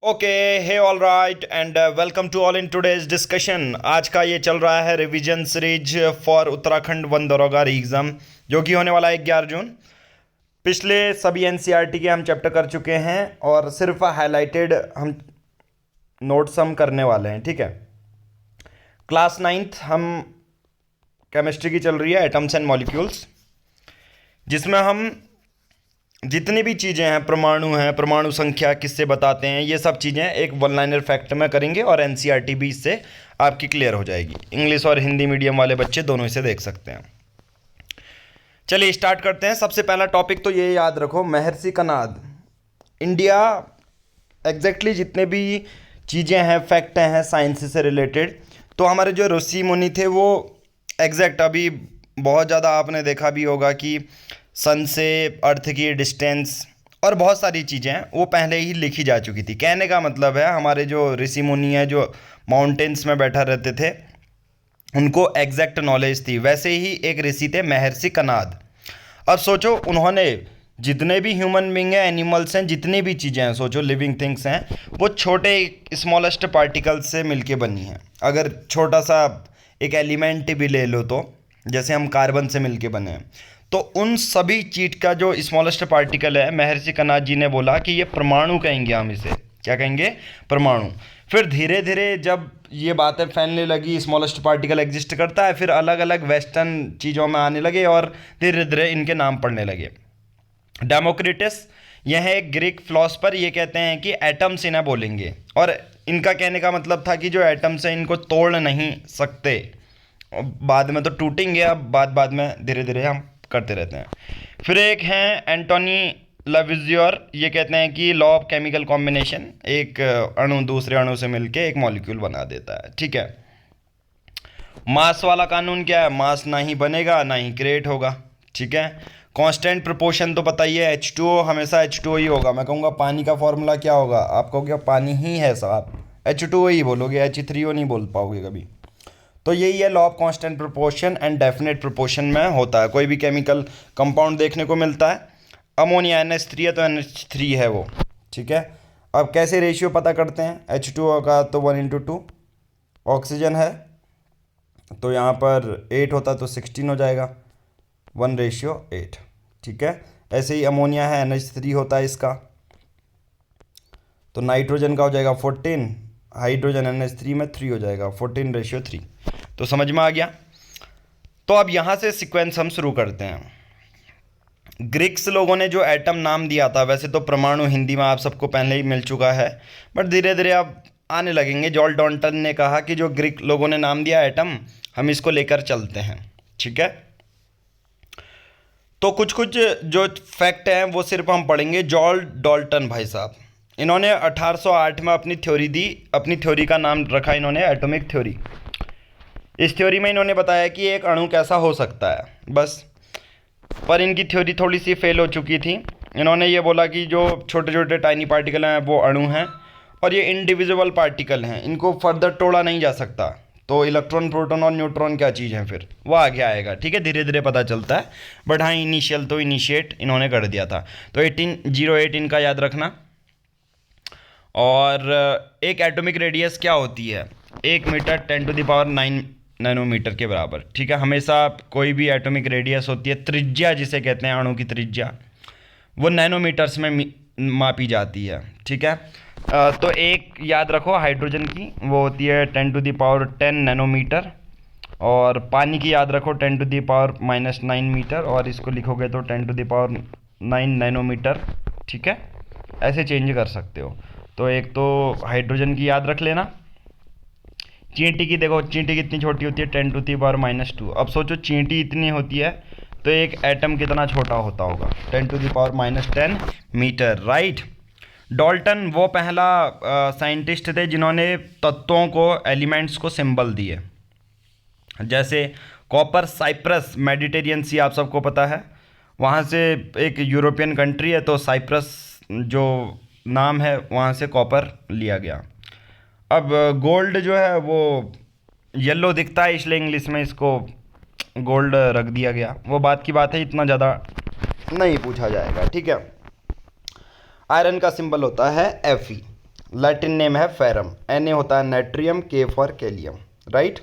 Okay hey all right and welcome to all in today's discussion. आज का ये चल रहा है रिवीजन सीरीज फॉर उत्तराखंड वन दरोगा एग्ज़ाम, जो कि होने वाला है 11 जून। पिछले सभी एनसीईआरटी के हम चैप्टर कर चुके हैं और सिर्फ हाईलाइटेड हम नोट्स हम करने वाले हैं। ठीक है, क्लास 9th हम केमिस्ट्री की चल रही है, एटम्स एंड मॉलिक्यूल्स, जिसमें हम जितनी भी चीज़ें हैं, परमाणु हैं, परमाणु संख्या किससे बताते हैं, ये सब चीज़ें एक वन लाइनर फैक्ट में करेंगे और एनसीईआरटी भी इससे आपकी क्लियर हो जाएगी। इंग्लिश और हिंदी मीडियम वाले बच्चे दोनों इसे देख सकते हैं। चलिए स्टार्ट करते हैं। सबसे पहला टॉपिक तो ये याद रखो, महर्षि कनाद। इंडिया एग्जैक्टली जितने भी चीज़ें हैं, फैक्ट हैं साइंस से रिलेटेड, तो हमारे जो ऋषि मुनि थे वो एग्जैक्ट, अभी बहुत ज़्यादा आपने देखा भी होगा कि सन से अर्थ की डिस्टेंस और बहुत सारी चीज़ें हैं वो पहले ही लिखी जा चुकी थी। कहने का मतलब है हमारे जो ऋषि मुनि हैं जो माउंटेन्स में बैठा रहते थे, उनको एग्जैक्ट नॉलेज थी। वैसे ही एक ऋषि थे महर्षि कनाद। अब सोचो, उन्होंने जितने भी ह्यूमन बींग हैं, एनिमल्स हैं, जितनी भी चीज़ें हैं, सोचो लिविंग थिंग्स हैं, वो छोटे स्मॉलेस्ट पार्टिकल्स से मिलके बनी हैं। अगर छोटा सा एक एलिमेंट भी ले लो, तो जैसे हम कार्बन से मिलके बने हैं, तो उन सभी चीज़ का जो स्मॉलेस्ट पार्टिकल है, महर्षि कनाद जी ने बोला कि ये परमाणु कहेंगे हम इसे। क्या कहेंगे? परमाणु। फिर धीरे धीरे जब ये बातें फैलने लगी, स्मॉलेस्ट पार्टिकल एग्जिस्ट करता है, फिर अलग अलग वेस्टर्न चीज़ों में आने लगे और धीरे धीरे इनके नाम पड़ने लगे। डेमोक्रिटस, यह एक ग्रीक फिलोसफर, ये कहते हैं कि एटम्स इन्हें बोलेंगे, और इनका कहने का मतलब था कि जो एटम्स हैं इनको तोड़ नहीं सकते, बाद में तो टूटेंगे, अब बाद में धीरे धीरे हम करते रहते हैं। फिर एक हैं एंटोनी लविजियर, ये कहते हैं कि लॉ ऑफ केमिकल कॉम्बिनेशन, एक अणु दूसरे अणु से मिलके एक मॉलिक्यूल बना देता है। ठीक है। मास वाला कानून क्या है? मास ना ही बनेगा ना ही क्रिएट होगा। ठीक है। कांस्टेंट प्रोपोर्शन तो पता ही है, H2O हमेशा H2O ही होगा। मैं कहूँगा पानी का फॉर्मूला क्या होगा, आप कहोगे पानी ही है साहब, H2O ही बोलोगे, H3O नहीं बोल पाओगे कभी। तो यही है law of constant proportion and definite proportion में होता है। कोई भी केमिकल कंपाउंड देखने को मिलता है, अमोनिया NH3 है तो NH3 है वो। ठीक है। अब कैसे रेशियो पता करते हैं? H2O का तो 1:2, ऑक्सीजन है तो यहाँ पर 8 होता तो 16 हो जाएगा, 1:8। ठीक है। ऐसे ही अमोनिया है, NH3 होता है इसका, तो नाइट्रोजन का हो जाएगा 14, हाइड्रोजन NH3 में 3 हो जाएगा, 14:3। तो समझ में आ गया। तो अब यहाँ से सीक्वेंस हम शुरू करते हैं। ग्रीक्स लोगों ने जो एटम नाम दिया था, वैसे तो परमाणु हिंदी में आप सबको पहले ही मिल चुका है, बट धीरे धीरे अब आने लगेंगे। जॉल डॉल्टन ने कहा कि जो ग्रीक लोगों ने नाम दिया एटम, हम इसको लेकर चलते हैं। ठीक है। तो कुछ कुछ जो फैक्ट हैं वो सिर्फ हम पढ़ेंगे। जॉल डॉल्टन भाई साहब, इन्होंने 1808 में अपनी थ्योरी दी। अपनी थ्योरी का नाम रखा इन्होंने एटॉमिक थ्योरी। इस थ्योरी में इन्होंने बताया कि एक अणु कैसा हो सकता है, बस। पर इनकी थ्योरी थोड़ी सी फेल हो चुकी थी। इन्होंने ये बोला कि जो छोटे छोटे टाइनी पार्टिकल हैं वो अणु हैं, और ये इंडिविजुअल पार्टिकल हैं, इनको फर्दर तोड़ा नहीं जा सकता। तो इलेक्ट्रॉन, प्रोटॉन और न्यूट्रॉन क्या चीज़ है, फिर वो आगे आएगा। ठीक है, धीरे धीरे पता चलता है, बट हाँ इनिशियल तो इनिशिएट इन्होंने कर दिया था। तो 1808 इनका याद रखना। और एक एटॉमिक रेडियस क्या होती है? 1 मीटर 10⁹ नैनोमीटर के बराबर। ठीक है। हमेशा कोई भी एटॉमिक रेडियस होती है, त्रिज्या जिसे कहते हैं, अणु की त्रिज्या, वो नैनोमीटर्स में मापी जाती है। ठीक है। तो एक याद रखो हाइड्रोजन की, वो होती है 10⁻10 नैनोमीटर, और पानी की याद रखो 10⁻⁻9 मीटर, और इसको लिखोगे तो 10⁻9 नैनोमीटर। ठीक है। ऐसे चेंज कर सकते हो। तो एक तो हाइड्रोजन की याद रख लेना। चींटी की देखो, चींटी कितनी छोटी होती है, 10⁻²। अब सोचो चींटी इतनी होती है तो एक एटम कितना छोटा होता होगा, 10⁻10 मीटर, राइट। डॉल्टन वो पहला साइंटिस्ट थे जिन्होंने तत्वों को, एलिमेंट्स को सिंबल दिए। जैसे कॉपर, साइप्रस, मेडिटेरियन सी आप सबको पता है, वहाँ से एक यूरोपियन कंट्री है, तो साइप्रस जो नाम है वहाँ से कॉपर लिया गया। अब गोल्ड जो है वो येलो दिखता है, इसलिए इंग्लिश में इसको गोल्ड रख दिया गया। वो बात की बात है, इतना ज़्यादा नहीं पूछा जाएगा। ठीक है। आयरन का सिंबल होता है Fe। लैटिन नेम है फेरम। Na होता है natrium, K for kalium, right.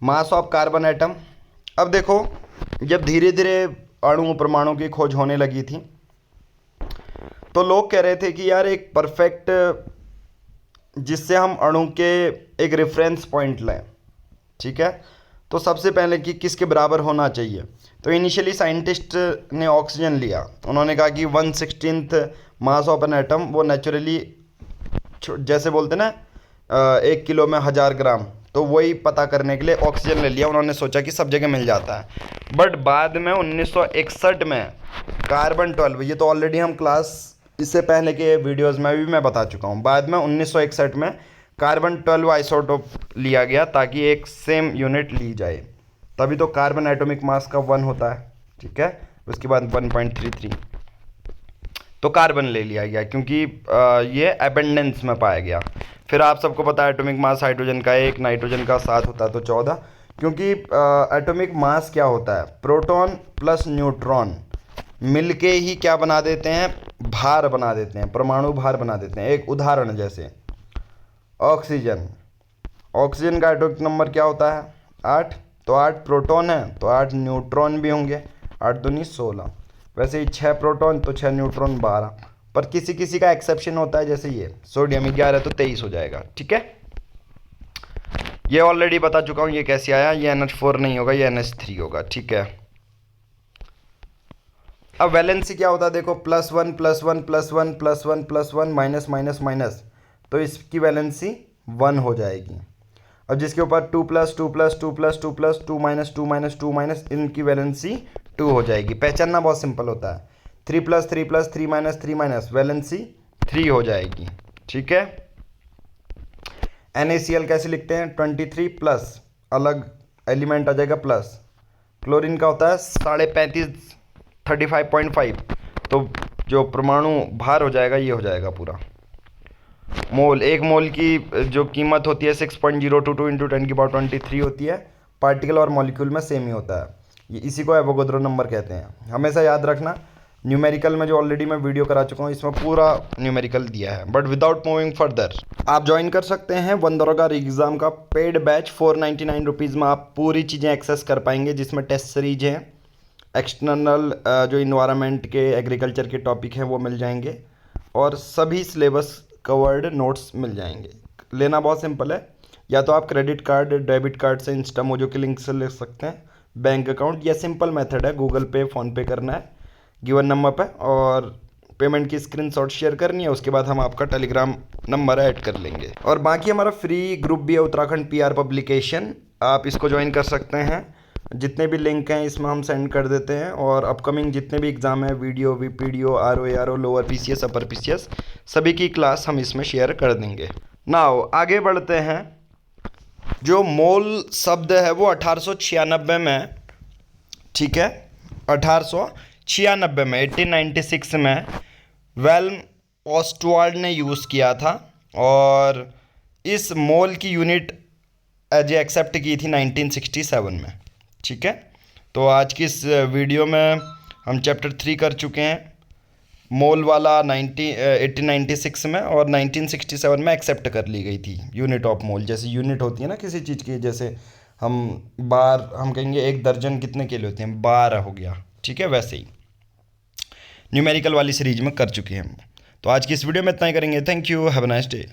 Mass of carbon atom. अब देखो, जब धीरे धीरे अणु परमाणु की खोज होने लगी थी तो लोग कह रहे थे कि यार एक परफेक्ट, जिससे हम अणु के एक रेफरेंस पॉइंट लें, ठीक है, तो सबसे पहले कि किसके बराबर होना चाहिए। तो इनिशियली साइंटिस्ट ने ऑक्सीजन लिया। उन्होंने कहा कि 1/16 मास ऑफ एन एटम, वो नेचुरली जैसे बोलते ना 1 किलो में 1000 ग्राम, तो वही पता करने के लिए ऑक्सीजन ले लिया। उन्होंने सोचा कि सब जगह मिल जाता है। बट बाद में 1961 में कार्बन 12, ये तो ऑलरेडी हम क्लास इससे पहले के वीडियोस में भी मैं बता चुका हूँ। बाद में 1961 में कार्बन 12 आइसोटोप लिया गया ताकि एक सेम यूनिट ली जाए। तभी तो कार्बन एटॉमिक मास का 1 होता है, ठीक है। उसके बाद 1.33 तो कार्बन ले लिया गया क्योंकि ये एबेंडेंस में पाया गया। फिर आप सबको पता है एटॉमिक मास हाइड्रोजन का 1, नाइट्रोजन का 7 होता है तो 14, क्योंकि एटॉमिक मास क्या होता है, प्रोटॉन प्लस न्यूट्रॉन मिलके ही क्या बना देते हैं, भार बना देते हैं, परमाणु भार बना देते हैं। एक उदाहरण जैसे ऑक्सीजन, ऑक्सीजन का एटॉमिक नंबर क्या होता है 8, तो 8 प्रोटॉन है तो 8 न्यूट्रॉन भी होंगे, 8 दूनी 16। वैसे ही 6 प्रोटॉन तो 6 न्यूट्रॉन 12। पर किसी किसी का एक्सेप्शन होता है, जैसे ये सोडियम 11 तो 23 हो जाएगा, ठीक है। ये ऑलरेडी बता चुका हूँ ये कैसे आया, ये NH4 नहीं होगा, ये NH3 होगा, ठीक है। अब वैलेंसी क्या होता है देखो, +1 +1 +1 +1 +1 माइनस माइनस माइनस, तो इसकी वैलेंसी 1 हो जाएगी। अब जिसके ऊपर 2 + 2 + 2 + 2 + 2 - 2 - 2 - इनकी वैलेंसी 2 हो जाएगी। पहचानना बहुत सिंपल होता है। 3 + 3 + 3 - 3 - वैलेंसी 3 हो जाएगी, ठीक है। NaCl कैसे लिखते हैं, 23 प्लस, अलग एलिमेंट आ जाएगा प्लस। क्लोरीन का होता है 35.5, 35.5, तो जो परमाणु भार हो जाएगा ये हो जाएगा पूरा मोल। एक मोल की जो कीमत होती है 6.022 × 10⁻23 होती है। पार्टिकल और मॉलिक्यूल में सेम ही होता है। ये इसी को एवोगाद्रो नंबर कहते हैं। हमेशा याद रखना, न्यूमेरिकल में जो ऑलरेडी मैं वीडियो करा चुका हूँ इसमें पूरा न्यूमेरिकल दिया है। बट विदाउट मूविंग फर्दर आप ज्वाइन कर सकते हैं वन दरोगा एग्ज़ाम का पेड बैच। 499 रुपीज़ में आप पूरी चीज़ें एक्सेस कर पाएंगे, जिसमें टेस्ट सीरीज हैं, एक्सटर्नल जो इन्वायरमेंट के एग्रीकल्चर के टॉपिक हैं वो मिल जाएंगे, और सभी सिलेबस कवर्ड नोट्स मिल जाएंगे। लेना बहुत सिंपल है, या तो आप क्रेडिट कार्ड, डेबिट कार्ड से, इंस्टामोजो के लिंक से ले सकते हैं, बैंक अकाउंट, या सिंपल मेथड है गूगल पे, फ़ोनपे करना है गिवन नंबर पे, और पेमेंट की स्क्रीनशॉट शेयर करनी है। उसके बाद हम आपका टेलीग्राम नंबर ऐड कर लेंगे। और बाकी हमारा फ्री ग्रुप भी है उत्तराखंड PR पब्लिकेशन, आप इसको ज्वाइन कर सकते हैं। जितने भी लिंक हैं इसमें हम सेंड कर देते हैं, और अपकमिंग जितने भी एग्ज़ाम है, video, VPDO, RO, ARO, lower PCS, अपर PCS, सभी की क्लास हम इसमें शेयर कर देंगे। नाउ आगे बढ़ते हैं। जो मोल शब्द है वो 1896 में, ठीक है, 1896 में 1896 में वेल्म ऑस्टवाल्ड ने यूज़ किया था, और इस मोल की यूनिट एज एक्सेप्ट की थी 1967 में, ठीक है। तो आज की इस वीडियो में हम चैप्टर 3 कर चुके हैं। मोल वाला 1896 में और 1967 में एक्सेप्ट कर ली गई थी यूनिट ऑफ मोल। जैसे यूनिट होती है ना किसी चीज़ की, जैसे हम बार, हम कहेंगे 1 दर्जन कितने केले होते हैं, 12 हो गया, ठीक है। वैसे ही न्यूमेरिकल वाली सीरीज में कर चुके हैं हम। तो आज की इस वीडियो में इतना ही करेंगे। Thank you, have a nice day.